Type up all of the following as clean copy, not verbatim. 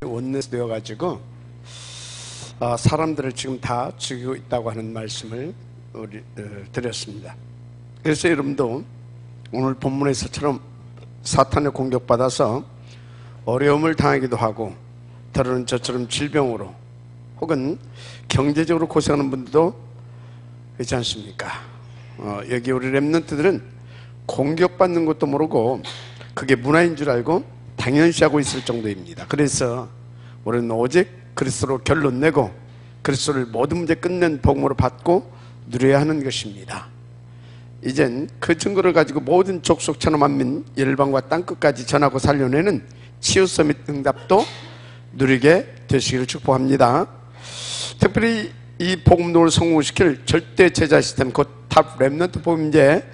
원내스 되어가지고 사람들을 지금 다 죽이고 있다고 하는 말씀을 드렸습니다. 그래서 여러분도 오늘 본문에서처럼 사탄의 공격받아서 어려움을 당하기도 하고 때로는 저처럼 질병으로 혹은 경제적으로 고생하는 분들도 있지 않습니까? 여기 우리 렘넌트들은 공격받는 것도 모르고 그게 문화인 줄 알고 당연시하고 있을 정도입니다. 그래서 우리는 오직 그리스도로 결론 내고 그리스도를 모든 문제 끝낸 복음으로 받고 누려야 하는 것입니다. 이젠 그 증거를 가지고 모든 족속 천하 만민 열방과 땅끝까지 전하고 살려내는 치유 서밋 응답도 누리게 되시기를 축복합니다. 특별히 이 복음론을 성공시킬 절대 제자 시스템 곧 탑 렘넌트 복음제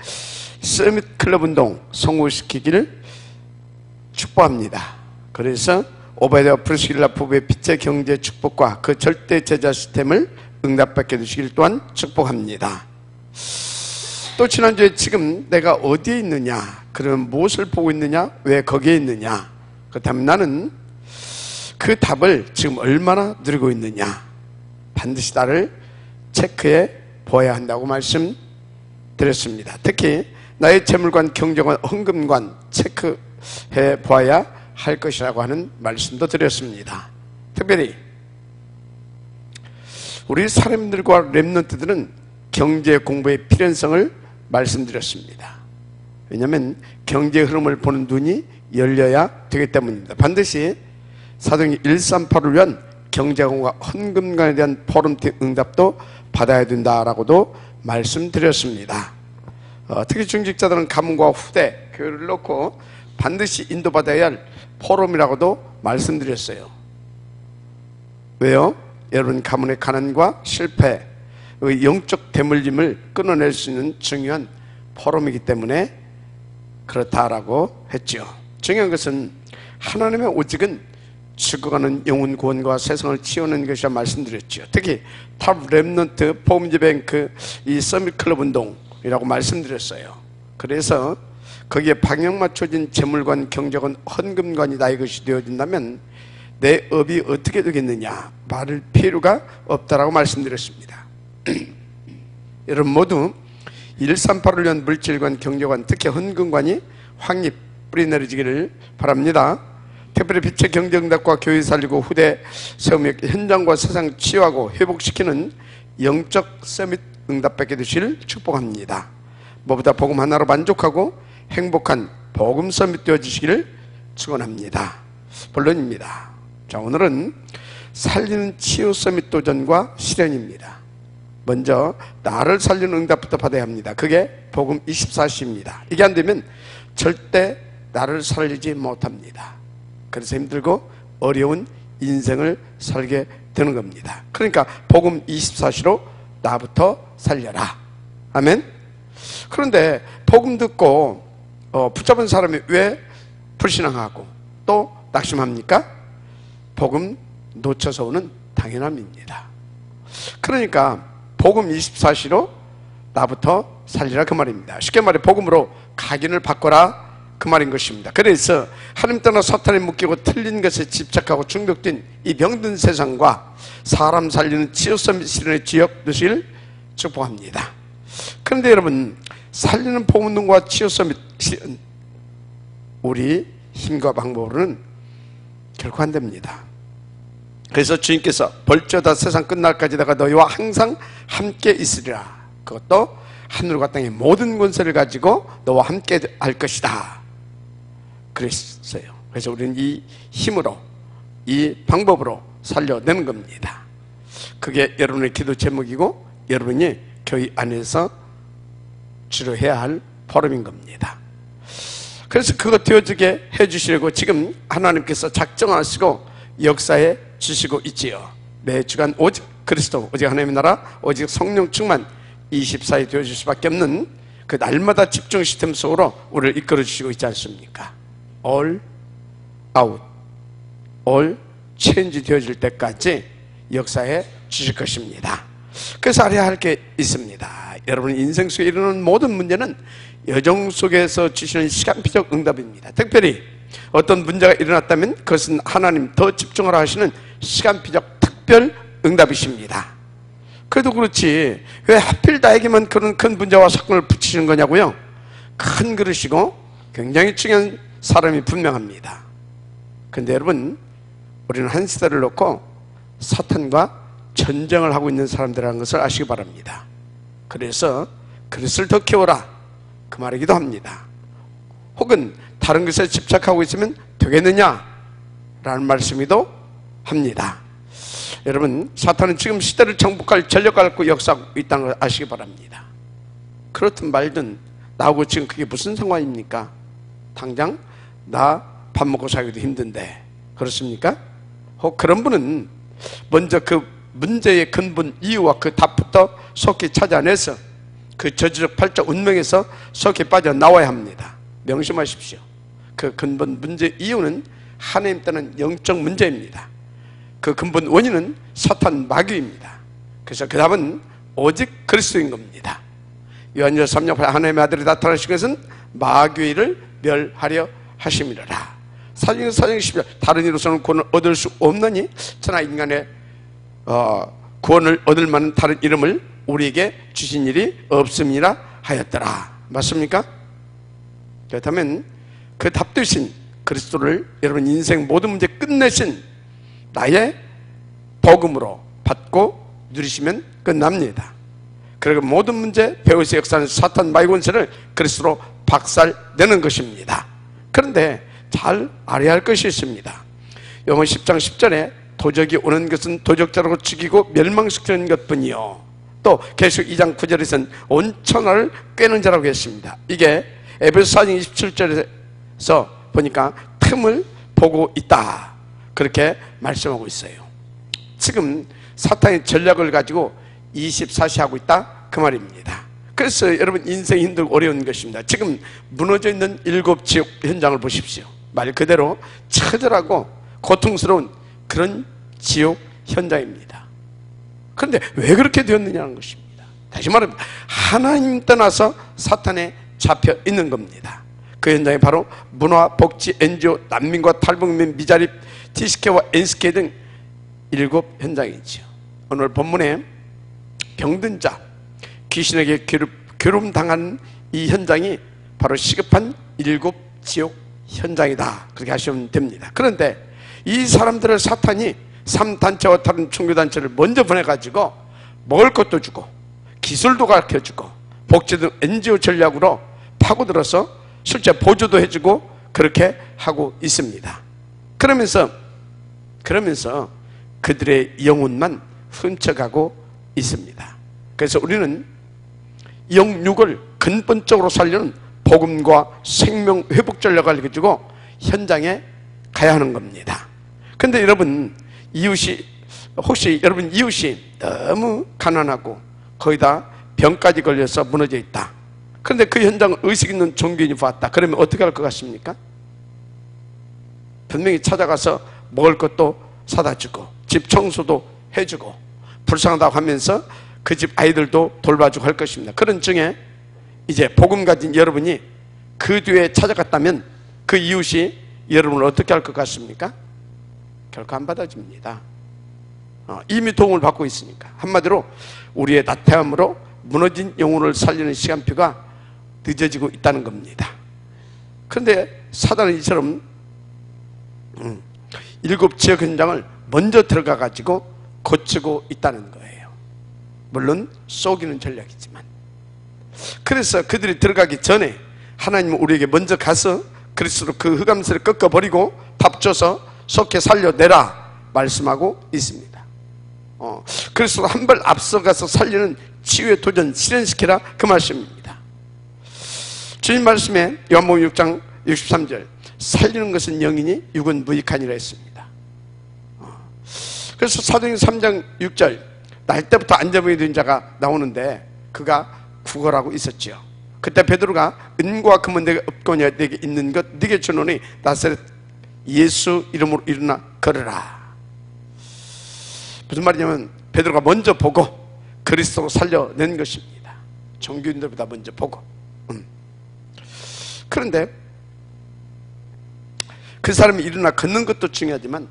서밋 클럽 운동 성공시키기를 축복합니다. 그래서 오바댜 프리스길라 부부의 빛의 경제 축복과 그 절대 제자 시스템을 응답받게 되시길 또한 축복합니다. 또 지난주에 지금 내가 어디에 있느냐, 그럼 무엇을 보고 있느냐, 왜 거기에 있느냐, 그렇다면 나는 그 답을 지금 얼마나 누리고 있느냐, 반드시 나를 체크해 보아야 한다고 말씀드렸습니다. 특히 나의 재물관, 경제관, 헌금관 체크해 보아야 할 것이라고 하는 말씀도 드렸습니다. 특별히 우리 사람들과 렘넌트들은 경제 공부의 필연성을 말씀드렸습니다. 왜냐하면 경제 흐름을 보는 눈이 열려야 되기 때문입니다. 반드시 사도행전 138을 위한 경제관과 헌금관에 대한 포럼 응답도 받아야 된다라고도 말씀드렸습니다. 특히 중직자들은 가문과 후대, 교회를 놓고 반드시 인도받아야 할 포럼이라고도 말씀드렸어요. 왜요? 여러분 가문의 가난과 실패, 영적 대물림을 끊어낼 수 있는 중요한 포럼이기 때문에 그렇다라고 했죠. 중요한 것은 하나님의 오직은 죽어가는 영혼 구원과 세상을 치우는 것이라 말씀드렸죠. 특히 탑 렘넌트 포럼제 뱅크 이 서밋 클럽 운동이라고 말씀드렸어요. 그래서 거기에 방향 맞춰진 재물관, 경제관, 헌금관이 나의 것이 되어진다면 내 업이 어떻게 되겠느냐 말할 필요가 없다라고 말씀드렸습니다. 여러분 모두 138을 위한 물질관, 경제관, 특히 헌금관이 확립 뿌리내리기를 바랍니다. 특별히 빛의 경제응답과 교회 살리고 후대 세우며 현장과 세상 치유하고 회복시키는 영적 서밋 응답받게 되시길 축복합니다. 무엇보다 복음 하나로 만족하고 행복한 복음 서밋 되어지시기를 축원합니다. 본론입니다. 자, 오늘은 살리는 치유 서밋 도전과 실현입니다. 먼저 나를 살리는 응답부터 받아야 합니다. 그게 복음 24시입니다. 이게 안 되면 절대 나를 살리지 못합니다. 그래서 힘들고 어려운 인생을 살게 되는 겁니다. 그러니까 복음 24시로 나부터 살려라. 아멘. 그런데 복음 듣고 붙잡은 사람이 왜 불신앙하고 또 낙심합니까? 복음 놓쳐서 오는 당연함입니다. 그러니까 복음 24시로 나부터 살리라 그 말입니다. 쉽게 말해 복음으로 각인을 바꿔라 그 말인 것입니다. 그래서 하나님 떠나 사탄에 묶이고 틀린 것에 집착하고 중독된 이 병든 세상과 사람 살리는 치유 서밋 실현의 지역 되시길 축복합니다. 그런데 여러분 살리는 복음과 치유 서밋 실현 우리 힘과 방법으로는 결코 안 됩니다. 그래서 주님께서 벌저다 세상 끝날까지 내가 너희와 항상 함께 있으리라. 그것도 하늘과 땅의 모든 권세를 가지고 너와 함께 할 것이다. 그랬어요. 그래서 우리는 이 힘으로 이 방법으로 살려내는 겁니다. 그게 여러분의 기도 제목이고 여러분이 교회 안에서 치료해야 할 포럼인 겁니다. 그래서 그것 되어지게 해주시려고 지금 하나님께서 작정하시고 역사에 주시고 있지요. 매 주간 오직 그리스도, 오직 하나님의 나라, 오직 성령 충만 24일 되어줄 수밖에 없는 그 날마다 집중 시스템 속으로 우리를 이끌어 주시고 있지 않습니까? all out, all change 되어질 때까지 역사에 주실 것입니다. 그래서 알아야 할 게 있습니다. 여러분 인생 속에 이르는 모든 문제는 여정 속에서 주시는 시간표적 응답입니다. 특별히 어떤 문제가 일어났다면 그것은 하나님 더 집중하라 하시는 시간표적 특별 응답이십니다. 그래도 그렇지 왜 하필 나에게만 그런 큰 문제와 사건을 붙이시는 거냐고요? 큰 그릇이고 굉장히 중요한 사람이 분명합니다. 그런데 여러분, 우리는 한 시대를 놓고 사탄과 전쟁을 하고 있는 사람들이라는 것을 아시기 바랍니다. 그래서 그릇을 더 키워라, 그 말이기도 합니다. 혹은 다른 것에 집착하고 있으면 되겠느냐 라는 말씀이기도 합니다. 여러분, 사탄은 지금 시대를 정복할 전력을 갖고 역사하고 있다는 걸 아시기 바랍니다. 그렇든 말든 나하고 지금 그게 무슨 상관입니까? 당장 나 밥 먹고 살기도 힘든데, 그렇습니까? 혹 그런 분은 먼저 그 문제의 근본 이유와 그 답부터 속히 찾아내서 그 저주적 팔자 운명에서 속히 빠져나와야 합니다. 명심하십시오. 그 근본 문제 이유는 하나님 따는 영적 문제입니다. 그 근본 원인은 사탄 마귀입니다. 그래서 그 답은 오직 그리스도인 겁니다. 요한일서 3장 8절 하나님의 아들이 나타나신 것은 마귀를 멸하려 하심이라. 사도행전 4장 10절 다른 이로서는 구원을 얻을 수 없느니 천하 인간의 구원을 얻을 만한 다른 이름을 우리에게 주신 일이 없음이라 하였더라. 맞습니까? 그렇다면 그 답 되신 그리스도를 여러분 인생 모든 문제 끝내신 나의 복음으로 받고 누리시면 끝납니다. 그리고 모든 문제 배후에서 역사하는 사탄 마귀 권세를 그리스도로 박살내는 것입니다. 그런데 잘 알아야 할 것이 있습니다. 요한 10장 10절에 도적이 오는 것은 도적자로 죽이고 멸망시키는 것뿐이요, 또 계속 2장 9절에서는 온 천하를 꿰는 자라고 했습니다. 이게 에베소 4장 27절에서 보니까 틈을 보고 있다, 그렇게 말씀하고 있어요. 지금 사탄의 전략을 가지고 24시 하고 있다, 그 말입니다. 그래서 여러분 인생이 힘들고 어려운 것입니다. 지금 무너져 있는 7 지옥 현장을 보십시오. 말 그대로 처절하고 고통스러운 그런 지옥 현장입니다. 그런데 왜 그렇게 되었느냐는 것입니다. 다시 말합니다. 하나님 떠나서 사탄에 잡혀 있는 겁니다. 그 현장이 바로 문화, 복지, NGO, 난민과 탈북민, 미자립, TSK와 NSK 등 7 현장이죠. 오늘 본문에 병든 자, 귀신에게 괴롭힘당한 이 현장이 바로 시급한 7 지옥 현장이다, 그렇게 하시면 됩니다. 그런데 이 사람들을 사탄이 3단체와 다른 종교단체를 먼저 보내가지고 먹을 것도 주고 기술도 가르쳐주고 복지 등 NGO 전략으로 파고들어서 실제 보조도 해주고 그렇게 하고 있습니다. 그러면서 그들의 영혼만 훔쳐가고 있습니다. 그래서 우리는 영육을 근본적으로 살리는 복음과 생명 회복 전략을 알려주고 현장에 가야 하는 겁니다. 근데 여러분, 혹시 여러분 이웃이 너무 가난하고 거의 다 병까지 걸려서 무너져 있다, 그런데 그 현장을 의식 있는 종교인이 봤다, 그러면 어떻게 할 것 같습니까? 분명히 찾아가서 먹을 것도 사다 주고 집 청소도 해주고 불쌍하다고 하면서 그 집 아이들도 돌봐주고 할 것입니다. 그런 중에 이제 복음 가진 여러분이 그 뒤에 찾아갔다면 그 이웃이 여러분을 어떻게 할 것 같습니까? 결코 안 받아줍니다. 이미 도움을 받고 있으니까. 한마디로 우리의 나태함으로 무너진 영혼을 살리는 시간표가 늦어지고 있다는 겁니다. 그런데 사단은 이처럼 7 지역 현장을 먼저 들어가 가지고 고치고 있다는 거예요. 물론 속이는 전략이지만. 그래서 그들이 들어가기 전에 하나님은 우리에게 먼저 가서 그리스도로 그 흑암세를 꺾어버리고 답 줘서 속히 살려내라 말씀하고 있습니다. 그리스도로 한 발 앞서가서 살리는 치유의 도전 실현시키라, 그 말씀입니다. 주님 말씀에 요한복음 6장 63절 살리는 것은 영이니 육은 무익하니라 했습니다. 그래서 사도행전 3장 6절 날 때부터 안전병이 된 자가 나오는데 그가 구걸하고 있었지요. 그때 베드로가 은과 금은 내게 없거냐, 내게 있는 것 네게 주노니 나사렛 예수 이름으로 일어나 걸으라. 무슨 말이냐면 베드로가 먼저 보고 그리스도로 살려낸 것입니다. 종교인들보다 먼저 보고. 그런데 그 사람이 일어나 걷는 것도 중요하지만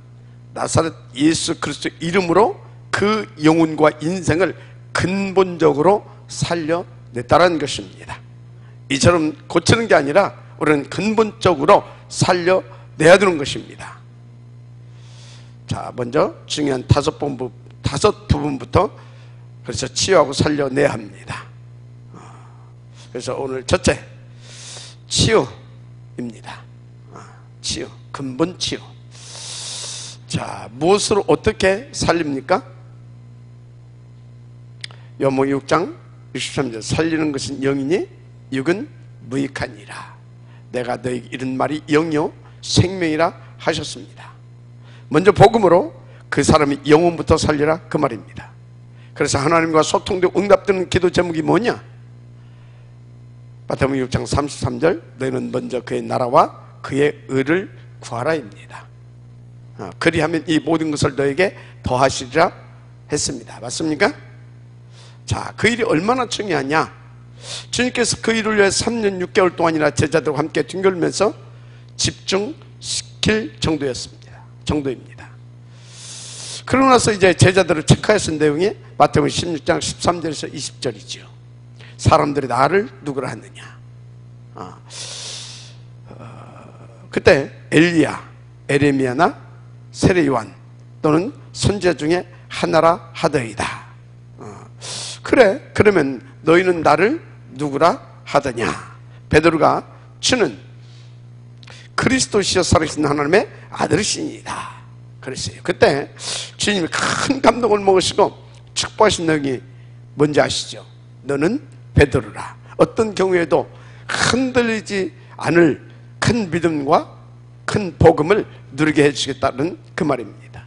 나사렛 예수 그리스도 이름으로 그 영혼과 인생을 근본적으로 살려냈다는 것입니다. 이처럼 고치는 게 아니라 우리는 근본적으로 살려내야 되는 것입니다. 자, 먼저 중요한 다섯 부분부터 그래서 치유하고 살려내야 합니다. 그래서 오늘 첫째, 치유입니다. 치유, 근본 치유. 자, 무엇으로 어떻게 살립니까? 요한복음 6장 63절, 살리는 것은 영이니 육은 무익하니라. 내가 너에게 이런 말이 영이요 생명이라 하셨습니다. 먼저 복음으로 그 사람이 영혼부터 살리라, 그 말입니다. 그래서 하나님과 소통되고 응답되는 기도 제목이 뭐냐? 마태복음 6장 33절, 너희는 먼저 그의 나라와 그의 의를 구하라입니다. 그리하면 이 모든 것을 너에게 더하시리라 했습니다. 맞습니까? 자, 그 일이 얼마나 중요하냐? 주님께서 그 일을 위해 3년 6개월 동안이나 제자들과 함께 뒹굴면서 집중시킬 정도입니다. 그러고 나서 이제 제자들을 체크하신 내용이 마태복음 16장 13절에서 20절이죠. 사람들이 나를 누구라 하느냐? 그때 엘리야, 에레미야나 세례요한 또는 선지자 중에 하나라 하더이다. 그래, 그러면 너희는 나를 누구라 하더냐? 베드로가 주는 그리스도시여 살아계신 하나님의 아들이시니이다 그랬어요. 그때 주님이 큰 감동을 먹으시고 축복하신 내용이 뭔지 아시죠? 너는 베드로라. 어떤 경우에도 흔들리지 않을 큰 믿음과 큰 복음을 누리게 해주시겠다는 그 말입니다.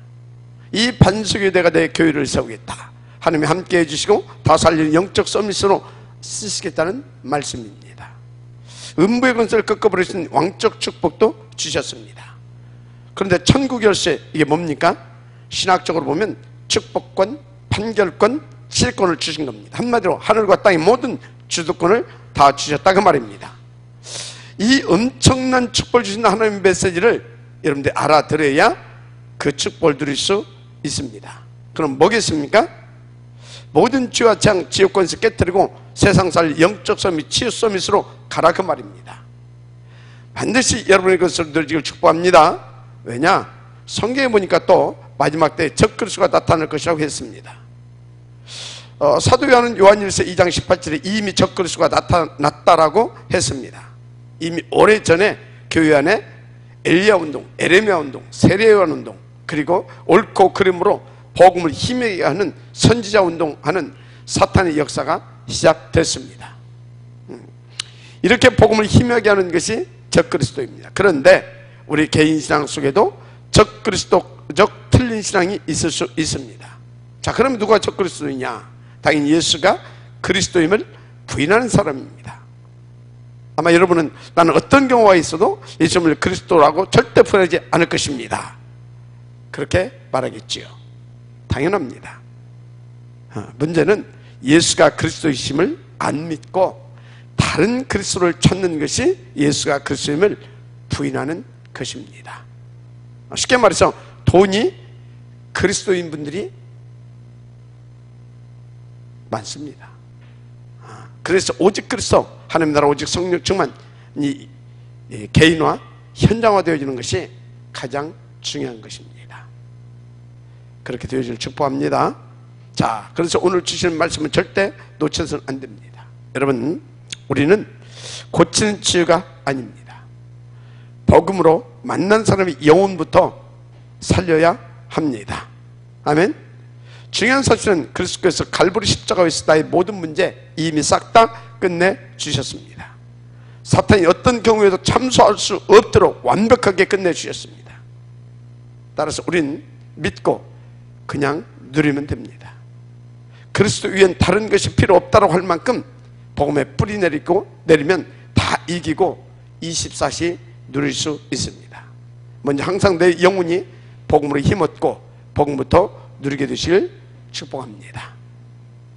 이 반석에 내가 내 교회를 세우겠다. 하나님이 함께 해주시고 다 살리는 영적 서밋으로 쓰시겠다는 말씀입니다. 음부의 권세를 꺾어버리신 왕적 축복도 주셨습니다. 그런데 천국 열쇠, 이게 뭡니까? 신학적으로 보면 축복권, 판결권, 지혜권을 주신 겁니다. 한마디로 하늘과 땅의 모든 주도권을 다 주셨다, 그 말입니다. 이 엄청난 축복을 주신 하나님의 메시지를 여러분들이 알아들어야 그 축복을 누릴 수 있습니다. 그럼 뭐겠습니까? 모든 죄와 재앙, 지옥권에서 깨뜨리고 세상 살 영적 서밋, 치유 서밋으로 가라, 그 말입니다. 반드시 여러분의 것을 누리기를 축복합니다. 왜냐? 성경에 보니까 또 마지막 때에 적그리스도가 나타날 것이라고 했습니다. 사도 요한일서 2장 18절에 이미 적그리스도가 나타났다라고 했습니다. 이미 오래전에 교회 안에 엘리야 운동, 에레미야 운동, 세례요한 운동, 그리고 옳고 그름으로 복음을 힘에게 하는 선지자 운동하는 사탄의 역사가 시작됐습니다. 이렇게 복음을 힘에게 하는 것이 적그리스도입니다. 그런데 우리 개인 신앙 속에도 적그리스도적 틀린 신앙이 있을 수 있습니다. 자, 그럼 누가 적그리스도이냐? 당연히 예수가 그리스도임을 부인하는 사람입니다. 아마 여러분은 나는 어떤 경우가 있어도 예수님을 그리스도라고 절대 부인하지 않을 것입니다, 그렇게 말하겠지요. 당연합니다. 문제는 예수가 그리스도이심을 안 믿고 다른 그리스도를 찾는 것이 예수가 그리스도임을 부인하는 것입니다. 쉽게 말해서 돈이 그리스도인 분들이 많습니다. 그래서 오직 그리스도, 하나님 나라 오직 성령 충만, 이 개인화, 현장화되어지는 것이 가장 중요한 것입니다. 그렇게 되어지길 축복합니다. 자, 그래서 오늘 주시는 말씀은 절대 놓쳐서는 안 됩니다. 여러분, 우리는 고치는 치유가 아닙니다. 복음으로 만난 사람의 영혼부터 살려야 합니다. 아멘. 중요한 사실은 그리스도께서 갈보리 십자가에서 나의 모든 문제 이미 싹 다 끝내 주셨습니다. 사탄이 어떤 경우에도 참소할 수 없도록 완벽하게 끝내 주셨습니다. 따라서 우린 믿고 그냥 누리면 됩니다. 그리스도 위엔 다른 것이 필요 없다고 할 만큼 복음에 뿌리 내리면 다 이기고 24시 누릴 수 있습니다. 먼저 항상 내 영혼이 복음으로 힘없고 복음부터 누리게 되시길 축복합니다.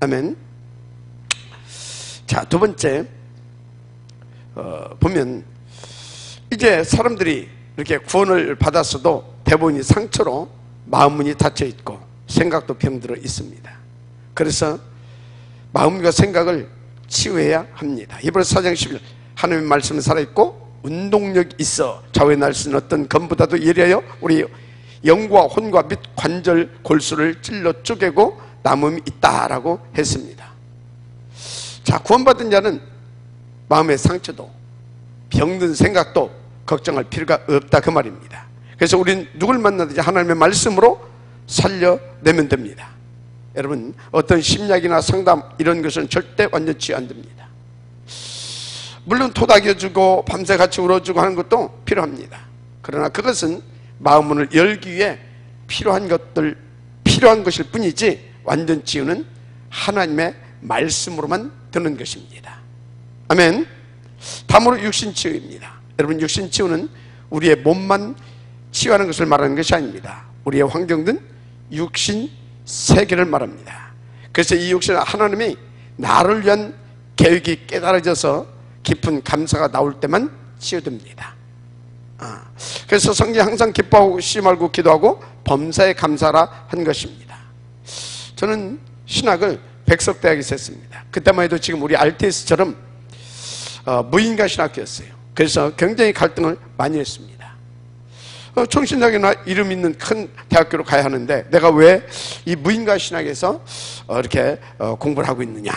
아멘. 자, 두 번째, 보면 이제 사람들이 이렇게 구원을 받았어도 대부분이 상처로 마음문이 닫혀 있고 생각도 병들어 있습니다. 그래서 마음과 생각을 치유해야 합니다. 히브리서 4장 11절 하나님의 말씀은 살아있고 운동력이 있어 좌우의 날씨는 어떤 검보다도 예리하여 우리 영과 혼과 및 관절 골수를 찔러 쪼개고 남음이 있다라고 했습니다. 자, 구원받은 자는 마음의 상처도 병든 생각도 걱정할 필요가 없다 그 말입니다. 그래서 우리는 누굴 만나든지 하나님의 말씀으로 살려내면 됩니다. 여러분, 어떤 심리학이나 상담 이런 것은 절대 완전치 안 됩니다. 물론 토닥여주고 밤새 같이 울어주고 하는 것도 필요합니다. 그러나 그것은 마음문을 열기 위해 필요한 것일 뿐이지 완전 치유는 하나님의 말씀으로만 되는 것입니다. 아멘. 다음으로 육신치유입니다. 여러분, 육신치유는 우리의 몸만 치유하는 것을 말하는 것이 아닙니다. 우리의 환경든 육신 세계를 말합니다. 그래서 이 육신은 하나님이 나를 위한 계획이 깨달아져서 깊은 감사가 나올 때만 치유됩니다. 그래서 성경이 항상 기뻐하고 쉬지 말고 기도하고 범사에 감사라 한 것입니다. 저는 신학을 백석대학에서 했습니다. 그때만 해도 지금 우리 RTS처럼 무인가 신학교였어요. 그래서 굉장히 갈등을 많이 했습니다. 총신대학이나 이름 있는 큰 대학교로 가야 하는데 내가 왜 이 무인가 신학에서 이렇게 공부를 하고 있느냐,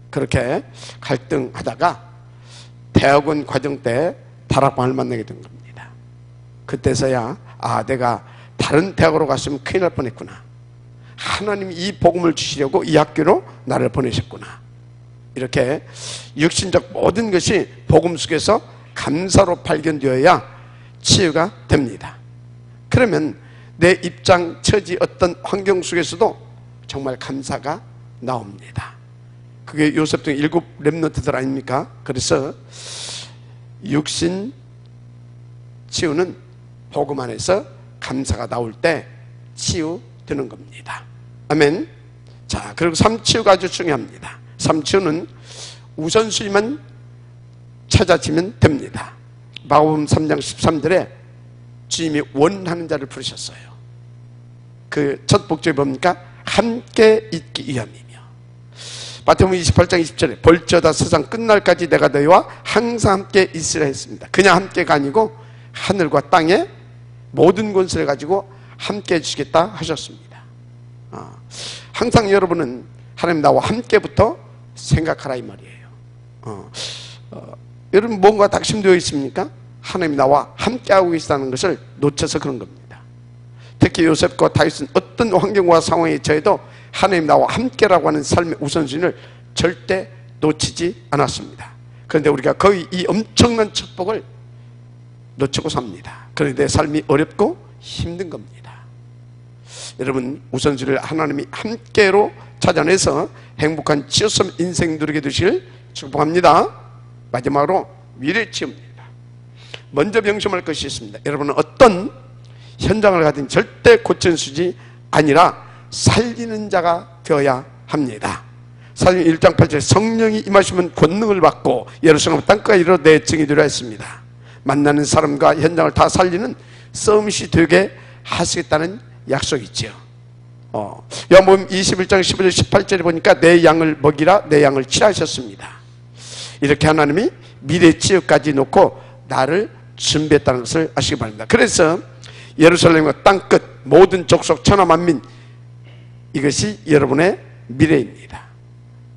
그렇게 갈등하다가 대학원 과정 때 다락방을 만나게 된 겁니다. 그때서야 내가 다른 대학으로 갔으면 큰일 날 뻔했구나. 하나님이 이 복음을 주시려고 이 학교로 나를 보내셨구나. 이렇게 육신적 모든 것이 복음 속에서 감사로 발견되어야 치유가 됩니다. 그러면 내 입장, 처지, 어떤 환경 속에서도 정말 감사가 나옵니다. 그게 요셉 등 7 렘넌트들 아닙니까? 그래서 육신 치유는 복음 안에서 감사가 나올 때 치유되는 겁니다. 아멘. 자, 그리고 삼치유가 아주 중요합니다. 삼치유는 우선순위만 찾아지면 됩니다. 마가복음 3장 13절에 주님이 원하는 자를 부르셨어요. 그 첫 목적이 뭡니까? 함께 있기 위함이며, 마태복음 28장 20절에 볼지어다 세상 끝날까지 내가 너희와 항상 함께 있으라 했습니다. 그냥 함께가 아니고 하늘과 땅의 모든 권세를 가지고 함께 해주시겠다 하셨습니다. 항상 여러분은 하나님 나와 함께부터 생각하라 이 말이에요. 여러분 뭔가 낙심되어 있습니까? 하나님이 나와 함께하고 계시다는 것을 놓쳐서 그런 겁니다. 특히 요셉과 다윗은 어떤 환경과 상황에 처해도 하나님 나와 함께라고 하는 삶의 우선순위를 절대 놓치지 않았습니다. 그런데 우리가 거의 이 엄청난 축복을 놓치고 삽니다. 그런데 내 삶이 어렵고 힘든 겁니다. 여러분, 우선순위를 하나님이 함께로 찾아내서 행복한 치유성 인생 누리게 되시길 축복합니다. 마지막으로 미래 치유입니다. 먼저 명심할 것이 있습니다. 여러분은 어떤 현장을 가든 절대 고천수지 아니라 살리는 자가 되어야 합니다. 사도행 1장 8절에 성령이 임하시면 권능을 받고 예루살렘 땅까지 이르러 내 증이 되려 했습니다. 만나는 사람과 현장을 다 살리는 서밋이 되게 하시겠다는 약속이 있죠. 요한복음 21장 15절 18절에 보니까 내 양을 먹이라 내 양을 치라하셨습니다. 이렇게 하나님이 미래 치유까지 놓고 나를 준비했다는 것을 아시기 바랍니다. 그래서 예루살렘과 땅끝 모든 족속 천하 만민, 이것이 여러분의 미래입니다.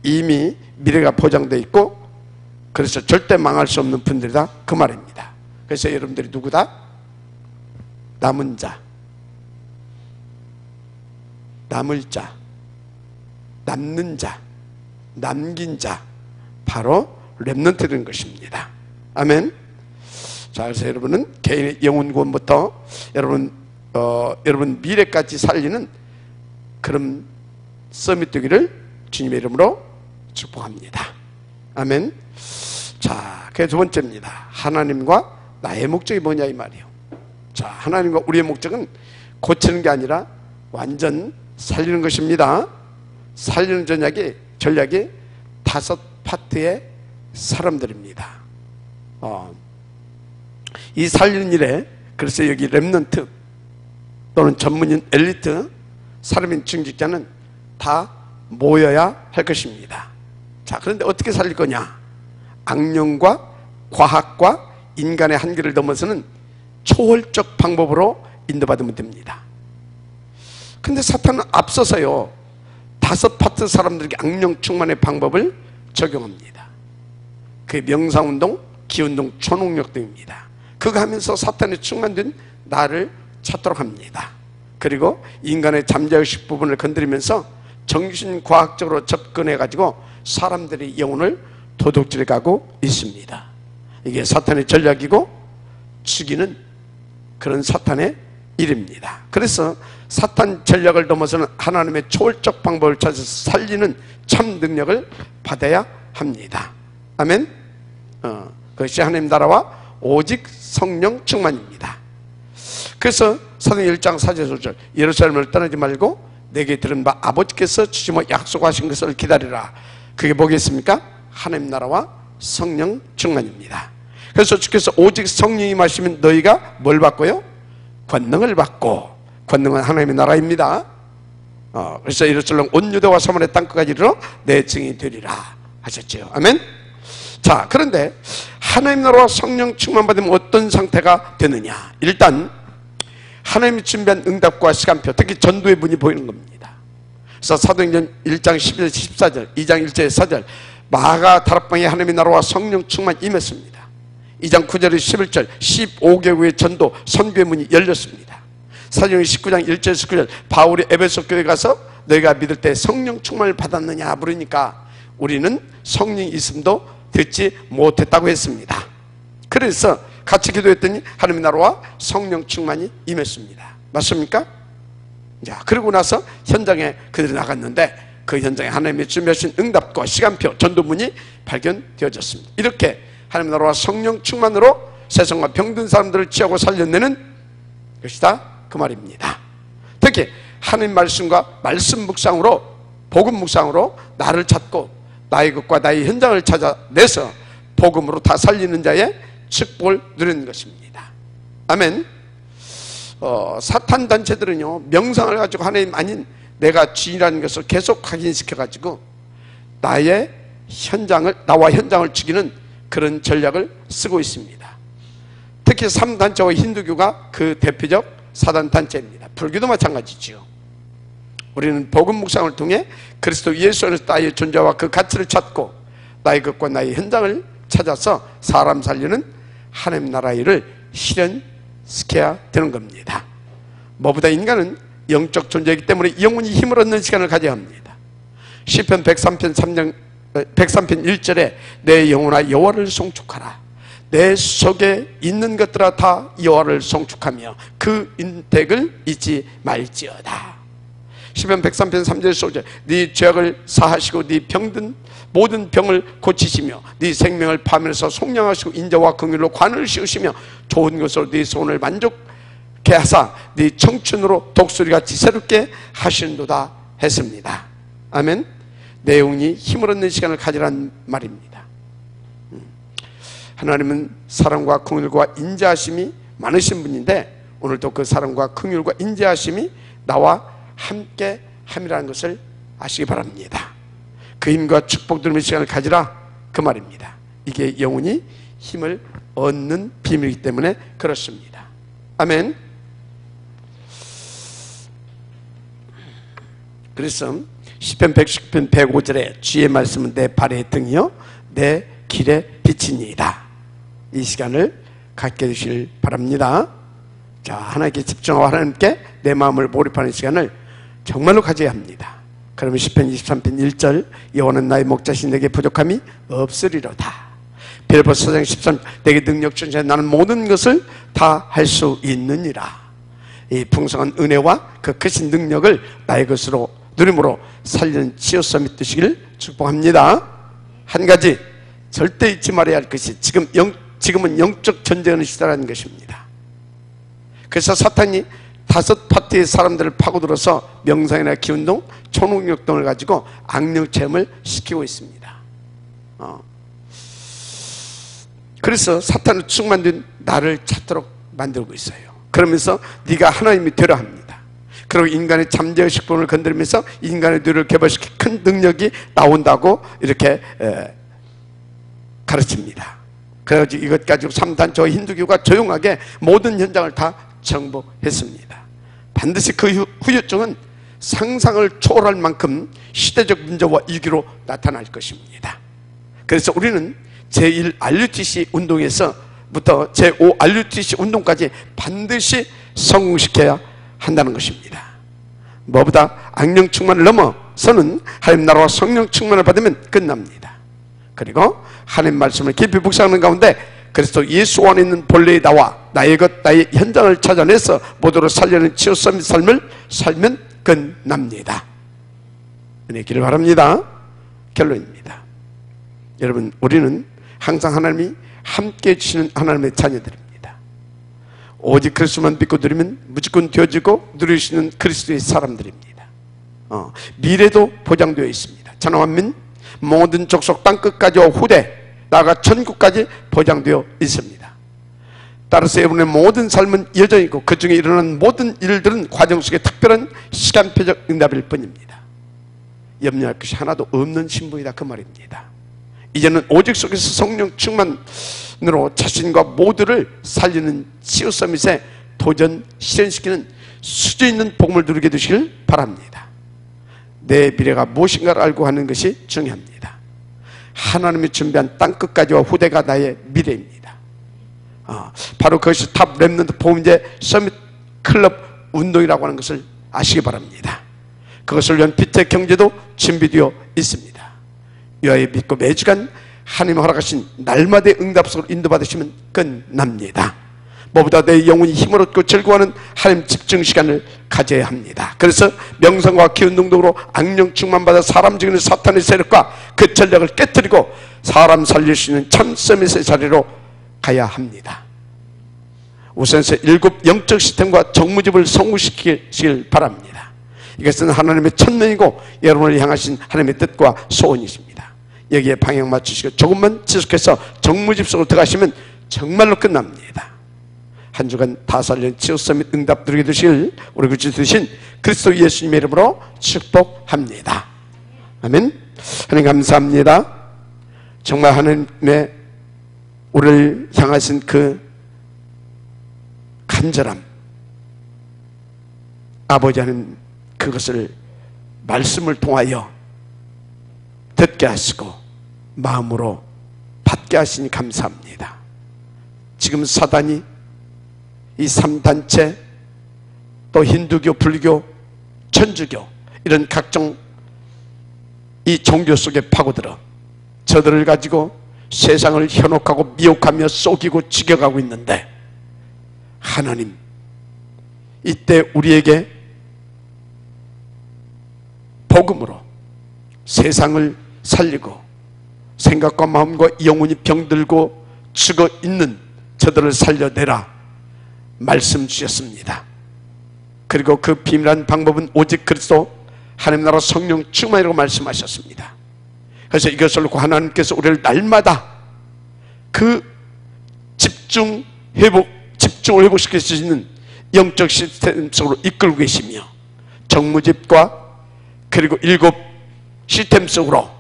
이미 미래가 보장되어 있고 그래서 절대 망할 수 없는 분들이다 그 말입니다. 그래서 여러분들이 누구다? 남은 자, 남을 자, 남는 자, 남긴 자, 바로 렘넌트된 것입니다. 아멘. 자, 그래서 여러분은 개인의 영혼 구원부터 여러분 미래까지 살리는 그런 서밋 되기를 주님의 이름으로 축복합니다. 아멘. 자, 그게 두 번째입니다. 하나님과 나의 목적이 뭐냐 이 말이에요. 자, 하나님과 우리의 목적은 고치는 게 아니라 완전 살리는 것입니다. 살리는 전략이 5 파트의 사람들입니다. 이 살리는 일에 그래서 여기 렘넌트 또는 전문인 엘리트, 사람인 중직자는 다 모여야 할 것입니다. 자, 그런데 어떻게 살릴 거냐? 악령과 과학과 인간의 한계를 넘어서는 초월적 방법으로 인도받으면 됩니다. 근데 사탄은 앞서서요 5파트 사람들에게 악령 충만의 방법을 적용합니다. 그게 명상운동, 기운동, 초능력 등입니다. 그거 하면서 사탄에 충만된 나를 찾도록 합니다. 그리고 인간의 잠재의식 부분을 건드리면서 정신과학적으로 접근해가지고 사람들의 영혼을 도둑질해 가고 있습니다. 이게 사탄의 전략이고 죽이는 그런 사탄의 일입니다. 그래서 사탄 전략을 넘어서는 하나님의 초월적 방법을 찾아서 살리는 참 능력을 받아야 합니다. 아멘. 그것이 하나님 나라와 오직 성령 충만입니다. 그래서 사도행 1장 4절 5절 예루살렘을 떠나지 말고 내게 들은 바 아버지께서 주시며 약속하신 것을 기다리라. 그게 뭐겠습니까? 하나님 나라와 성령 충만입니다. 그래서 주께서 오직 성령이 마시면 너희가 뭘 받고요? 권능을 받고, 권능은 하나님의 나라입니다. 그래서 예루살렘 온 유대와 사마리아 땅끝까지 이르러 내 증인이 되리라 하셨죠. 아멘. 자, 그런데 하나님 나라와 성령 충만 받으면 어떤 상태가 되느냐? 일단 하나님이 준비한 응답과 시간표, 특히 전도의 문이 보이는 겁니다. 그래서 사도행전 1장 11절 14절 2장 1절 4절 마가 다락방에 하나님의 나라와 성령 충만 임했습니다. 2장 9절 11절 15개국의 전도 선교의 문이 열렸습니다. 사도행전 19장 1절 19절 바울이 에베소 교회에 가서 너희가 믿을 때 성령 충만을 받았느냐 물으니까 우리는 성령이 있음도 듣지 못했다고 했습니다. 그래서 같이 기도했더니 하나님의 나라와 성령 충만이 임했습니다. 맞습니까? 자, 그러고 나서 현장에 그들이 나갔는데 그 현장에 하나님이 준비하신 응답과 시간표, 전도문이 발견되어졌습니다. 이렇게 하나님 나라와 성령 충만으로 세상과 병든 사람들을 치하고 살려내는 것이다 그 말입니다. 특히 하나님 말씀과 말씀 묵상으로, 복음 묵상으로 나를 찾고 나의 것과 나의 현장을 찾아내서 복음으로 다 살리는 자의 축복을 누리는 것입니다. 아멘. 사탄 단체들은요 명상을 가지고 하나님 아닌 내가 주인이라는 것을 계속 확인시켜가지고 나와 현장을 죽이는 그런 전략을 쓰고 있습니다. 특히 3단체와 힌두교가 그 대표적 사단 단체입니다. 불교도 마찬가지죠. 우리는 복음 묵상을 통해 그리스도 예수 안에서 나의 존재와 그 가치를 찾고 나의 것과 나의 현장을 찾아서 사람 살리는 하나님 나라 일을 실현시켜야 되는 겁니다. 뭐보다 인간은 영적 존재이기 때문에 영혼이 힘을 얻는 시간을 가져야 합니다. 시편 103편 1절에 내 영혼아 여호와를 송축하라. 내 속에 있는 것들아 다 여호와를 송축하며 그 인택을 잊지 말지어다. 시편 103편 3절 5절 네 죄악을 사하시고 네 병든 모든 병을 고치시며 네 생명을 파면서 속량하시고 인자와 긍휼로 관을 씌우시며 좋은 것으로 네 손을 만족케 하사 네 청춘으로 독수리같이 새롭게 하시는도다 했습니다. 아멘. 내용이 힘을 얻는 시간을 가지란 말입니다. 하나님은 사랑과 긍휼과 인자하심이 많으신 분인데 오늘도 그 사랑과 긍휼과 인자하심이 나와 함께 함이라는 것을 아시기 바랍니다. 그 힘과 축복 누리는 시간을 가지라 그 말입니다. 이게 영혼이 힘을 얻는 비밀이기 때문에 그렇습니다. 아멘. 그래서 시편 110편 105절에 주의 말씀은 내 발의 등이요 내 길의 빛이니이다. 이 시간을 갖게 되시길 바랍니다. 자, 하나님께 집중하고 하나님께 내 마음을 몰입하는 시간을 정말로 가져야 합니다. 그러면 시편 23편 1절 여호와는 나의 목자신 내게 부족함이 없으리로다. 빌립보서 4장 13 내게 능력 주시니 나는 모든 것을 다 할 수 있느니라. 이 풍성한 은혜와 그 크신 능력을 나의 것으로 누림으로 살리는 치유서 믿으시길 축복합니다. 한 가지 절대 잊지 말아야 할 것이 지금은 영적 전쟁의 시대라는 것입니다. 그래서 사탄이 5파트의 사람들을 파고들어서 명상이나 기운동, 초능력 등을 가지고 악령 체험을 시키고 있습니다. 그래서 사탄을 충만된 나를 찾도록 만들고 있어요. 그러면서 네가 하나님이 되려 합니다. 그리고 인간의 잠재의식 본을 건드리면서 인간의 뇌를 개발시키는 큰 능력이 나온다고 이렇게 가르칩니다. 그래가지고 이것 가지고 3단체와 힌두교가 조용하게 모든 현장을 다 정복했습니다. 반드시 그 후유증은 상상을 초월할 만큼 시대적 문제와 위기로 나타날 것입니다. 그래서 우리는 제1 RUTC 운동에서부터 제5 RUTC 운동까지 반드시 성공시켜야 한다는 것입니다. 뭐보다 악령 충만을 넘어서는 하나님 나라와 성령 충만을 받으면 끝납니다. 그리고 하나님 말씀을 깊이 묵상하는 가운데 그리스도 예수 안에 있는 본래의 나와 나의 것 나의 현장을 찾아내서 모두를 살려는 치유성의 삶을 살면 끝납니다. 은혜 있기를 바랍니다. 결론입니다. 여러분, 우리는 항상 하나님이 함께 해주시는 하나님의 자녀들입니다. 오직 그리스도만 믿고 누리면 무조건 되어지고 누릴 수 있는 그리스도의 사람들입니다. 미래도 보장되어 있습니다. 천하만민 모든 족속 땅끝까지와 후대 나아가 천국까지 보장되어 있습니다. 따라서 여러분의 모든 삶은 여정이고 그 중에 일어나는 모든 일들은 과정 속에 특별한 시간표적 응답일 뿐입니다. 염려할 것이 하나도 없는 신분이다, 그 말입니다. 이제는 오직 속에서 성령 충만으로 자신과 모두를 살리는 치유 서밋에 도전 실현시키는 수준 있는 복음을 누리게 되시길 바랍니다. 내 미래가 무엇인가를 알고 하는 것이 중요합니다. 하나님이 준비한 땅끝까지와 후대가 나의 미래입니다. 바로 그것이 탑 렘넌트 보험제 서밋 클럽 운동이라고 하는 것을 아시기 바랍니다. 그것을 위한 빛의 경제도 준비되어 있습니다. 여호와의 믿고 매주간 하나님 허락하신 날마다의 응답 속으로 인도받으시면 끝납니다. 무엇보다 내 영혼이 힘을 얻고 즐거워하는 하나님 집중 시간을 가져야 합니다. 그래서 명상과 기운 등으로 악령 충만받아 사람 죽이는 사탄의 세력과 그 전략을 깨뜨리고 사람 살릴 수 있는 참 서밋의 자리로 가야 합니다. 우선서 7 영적 시스템과 정무집을 성공시키길 바랍니다. 이것은 하나님의 천명이고 여러분을 향하신 하나님의 뜻과 소원이십니다. 여기에 방향 맞추시고 조금만 지속해서 정무집 속으로 들어가시면 정말로 끝납니다. 한 주간 다 살린 치유 서밋 응답 누리게 되실 우리 구주 되신 그리스도 예수님의 이름으로 축복합니다. 아멘. 하나님 감사합니다. 정말 하나님의 우리를 향하신 그 간절함, 아버지 하나님 그것을 말씀을 통하여 듣게 하시고 마음으로 받게 하시니 감사합니다. 지금 사단이 이 3단체 또 힌두교, 불교, 천주교 이런 각종 이 종교 속에 파고들어 저들을 가지고 세상을 현혹하고 미혹하며 속이고 죽여가고 있는데 하나님 이때 우리에게 복음으로 세상을 살리고 생각과 마음과 영혼이 병들고 죽어 있는 저들을 살려내라 말씀 주셨습니다. 그리고 그 비밀한 방법은 오직 그리스도 하나님 나라 성령 충만이라고 말씀하셨습니다. 그래서 이것을 놓고 하나님께서 우리를 날마다 그 집중을 회복시킬 수 있는 영적 시스템 속으로 이끌고 계시며 정무집과 그리고 7 시스템 속으로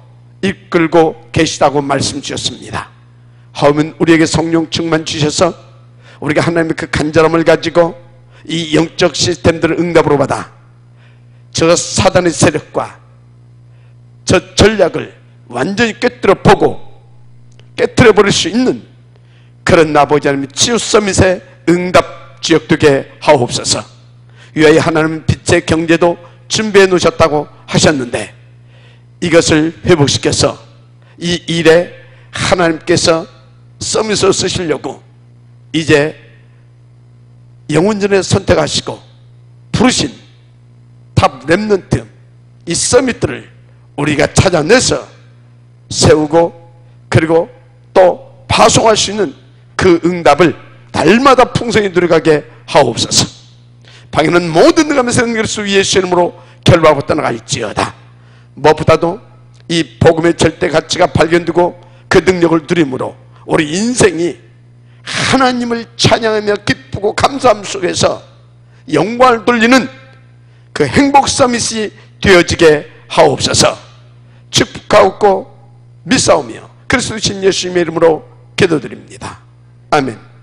이끌고 계시다고 말씀 주셨습니다. 하오면 우리에게 성령 충만 주셔서 우리가 하나님의 그 간절함을 가지고 이 영적 시스템들을 응답으로 받아 저 사단의 세력과 저 전략을 완전히 깨뜨려 보고 깨뜨려 버릴 수 있는 그런 아버지 하나님의 치유 서밋의 응답 주역되게 하옵소서. 위하여 하나님은 빛의 경제도 준비해 놓으셨다고 하셨는데 이것을 회복시켜서 이 일에 하나님께서 서밋을 쓰시려고 이제 영혼전에 선택하시고 부르신 탑 렘넌트 이 서밋들을 우리가 찾아내서 세우고 그리고 또 파송할 수 있는 그 응답을 날마다 풍성히 누려가게 하옵소서. 방해는 모든 능하면서 그리스도 예수의 이름으로 결박하고 떠나갈지어다. 무엇보다도 이 복음의 절대 가치가 발견되고 그 능력을 누림으로 우리 인생이 하나님을 찬양하며 기쁘고 감사함 속에서 영광을 돌리는 그 행복 서밋이 되어지게 하옵소서. 축복하옵고 믿사오며 그리스도 신 예수님의 이름으로 기도드립니다. 아멘.